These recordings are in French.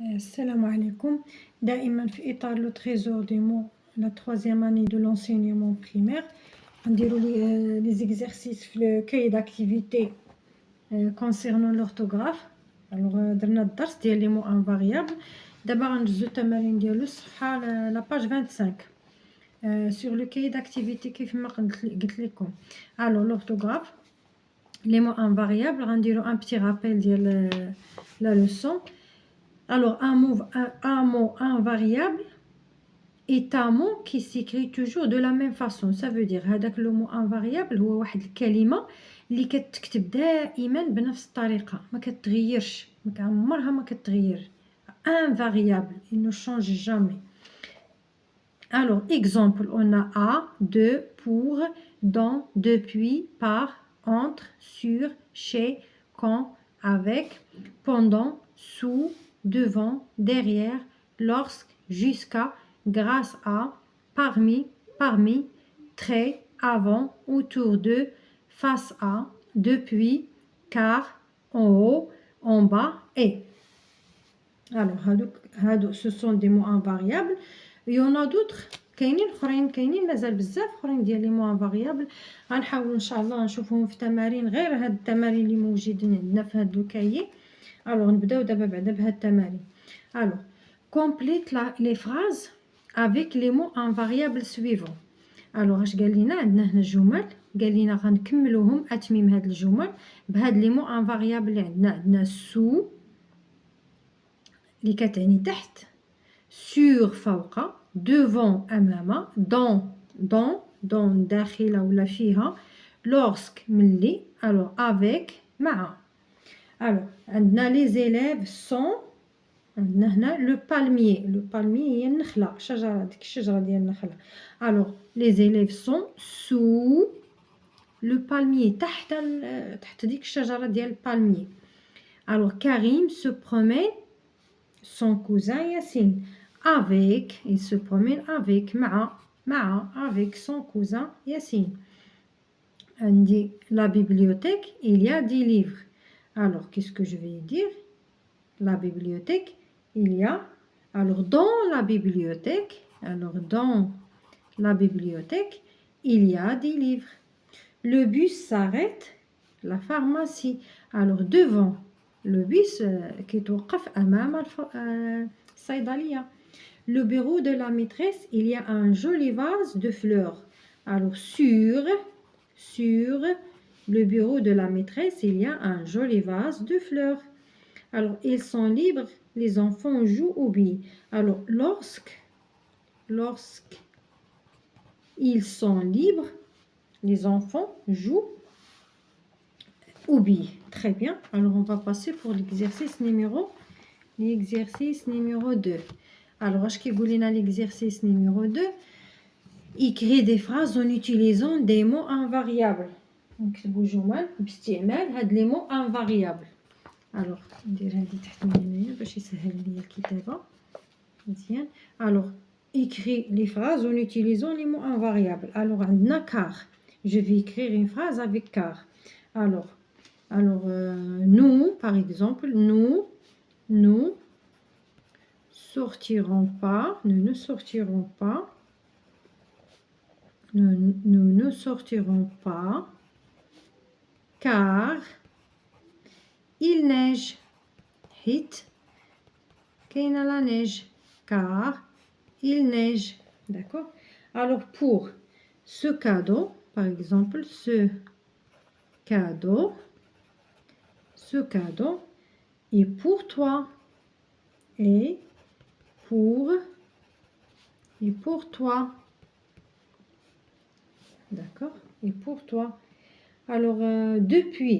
السلام عليكم. دائما في إطار لو تريزور دي مو لا troisième année de l'enseignement primaire نديرو لي زيكزارسيس في لو كاي داكتيفيتي concernant l'orthographe. الوغ درنا الدرس ديال لي مو انفاريابل. دابا غنجزو التمارين ديالو الصفحه لاباج 25 sur le cahier d'activité كيف ما قلت لكم. alors l'orthographe les mots invariables غنديرو un petit rappel ديال la leçon. Alors, un mot invariable est un mot qui s'écrit toujours de la même façon. Ça veut dire هذاك le mot invariable هو واحد الكلمة اللي كتكتب دائما بنفس الطريقة، ما كتغيرش، عمرها ما كتغير. Invariable, il ne change jamais. Alors, exemple, on a à, de, pour, dans, depuis, par, entre, sur, chez, quand, avec, pendant, sous, devant, derrière, lorsque, jusqu'à, grâce à, parmi, très, avant, autour de, face à, depuis, car, en haut, en bas et. Alors, ce sont des mots invariables. Il y en a d'autres كاينين مازال بزاف اخرين ديال لي مو انفاريابل. غنحاولوا ان شاء الله نشوفهم في تمارين غير هاد التمارين اللي موجودين عندنا في هاد الكايي. الوغ نبداو دابا بعدا بهاد التمارين. الوغ كومبليت لي فراز افيك لي مو انفاريابل سويفون. الوغ اش قال لنا؟ عندنا هنا جمل، قال لنا غنكملوهم اتميم هاد الجمل بهاد لي مو انفاريابل اللي عندنا سو اللي كتعني تحت، sur فوق، devant أمام، dans داخل ولا فيها، lorsque ملي، alors avec مع. alors عندنا les élèves sont، عندنا هنا le palmier هي النخلة، شجرة، ديك الشجرة ديال النخلة. alors les élèves sont sous le palmier، تحت ديك الشجرة ديال البالميي. alors Karim se promène son cousin Yassine avec, il se promène avec مع avec son cousin Yassine. عندي la bibliothèque, il y a des livres. alors qu'est-ce que je vais dire? La bibliothèque, il y a, alors dans la bibliothèque, il y a des livres. Le bus s'arrête, la pharmacie. alors devant le bus كيتوقف أمام الصيدلية. Le bureau de la maîtresse, il y a un joli vase de fleurs. alors sur le bureau de la maîtresse, il y a un joli vase de fleurs. alors ils sont libres, les enfants jouent aux billes. alors lorsque ils sont libres, les enfants jouent aux billes. Très bien. alors on va passer pour l'exercice numéro 2. alors اش كيقول لنا l'exercice numéro 2؟ écrire des phrases en utilisant des mots invariables. نكتبوا جمل باستعمال هاد لي مو invariables. alors ندير هادي تحت من هنايا باش يسهل لي الكتابه مزيان. alors écrire les phrases en utilisant les mots invariables. alors عندنا car، je vais écrire une phrase avec car. alors nous, par exemple, nous ne sortirons pas, nous ne sortirons pas car il neige. hit كاينه la neige, car il neige. d'accord. alors pour ce cadeau, par exemple, ce cadeau est pour toi et pour toi. d'accord. et pour toi. alors depuis,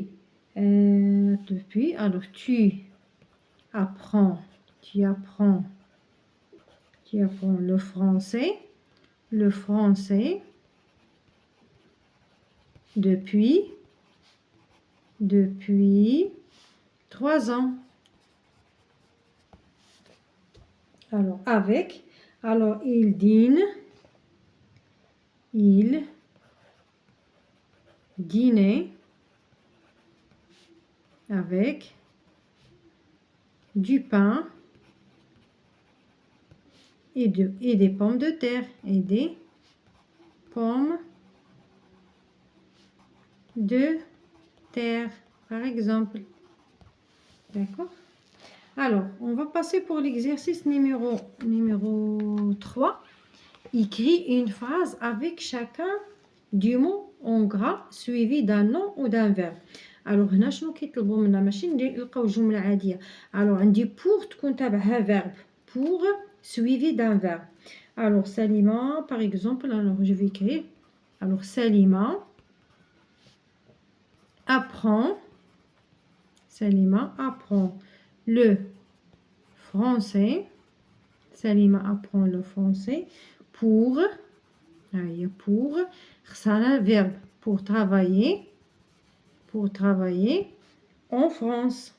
alors tu apprends le français depuis 3 ans. alors avec, alors il dînait avec du pain et des pommes de terre. Et des pommes de terre, par exemple. D'accord? Alors, on va passer pour l'exercice numéro 3. Écris une phrase avec chacun du mot en gras suivi d'un nom ou d'un verbe. Alors هنا شنو كيطلبوا منا ماشي نلقاو جملة عادية. Alors عندي pour تكون تابعها verbe, pour suivi d'un verbe. Alors Salima par exemple, alors je vais écrire. Alors Salima apprend le français. Salima apprend le français pour ça un verbe pour travailler en France.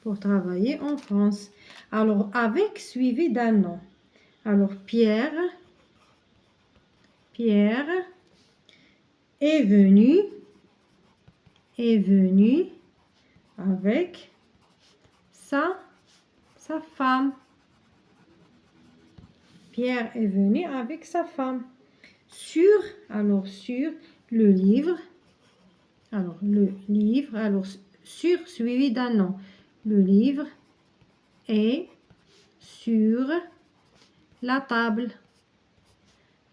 Pour travailler en France. Alors avec suivi d'un nom. Alors Pierre est venu avec sa femme. Pierre est venu avec sa femme. Sur le livre. Alors sur suivi d'un nom. Le livre est sur la table.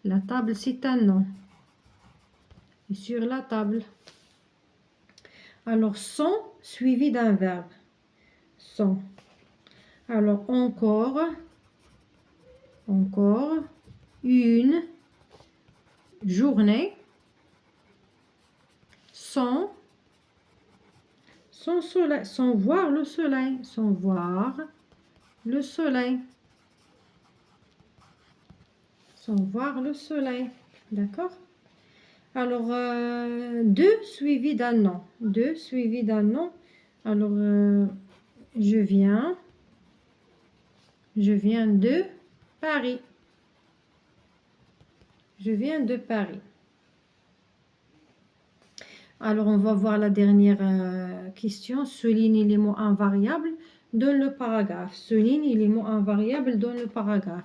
La table, c'est un nom. Et sur la table. Alors, sont suivi d'un verbe. Sont. Alors, encore une journée sans soleil, sans voir le soleil. Sans voir le soleil. Sans voir le soleil. D'accord? Alors, de suivi d'un nom. De suivi d'un nom. Alors, je viens de Paris. Je viens de Paris. Alors, on va voir la dernière question. Souligne les mots invariables dans le paragraphe. Souligne les mots invariables dans le paragraphe.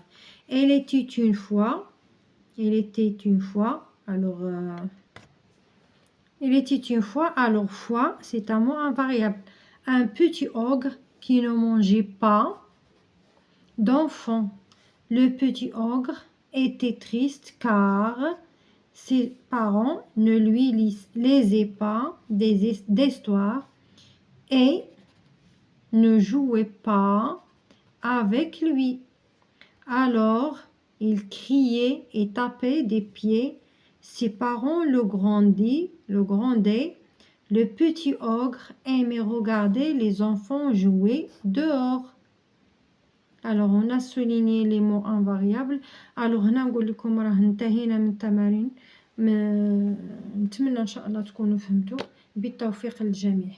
Elle était une fois. Alors, il était une fois. Alors, fois, c'est un mot invariable. Un petit ogre qui ne mangeait pas d'enfants. Le petit ogre était triste car ses parents ne lui lisaient pas d'histoires et ne jouaient pas avec lui. Alors, il criait et tapait des pieds. Ses parents le grondaient. Le petit ogre aimait regarder les enfants jouer dehors. Alors, on a souligné les mots invariables. Alors, هنا نقول لكم راه انتهينا من التمارين. نتمنى إن شاء الله تكونوا فهمتوا. بالتوفيق للجميع.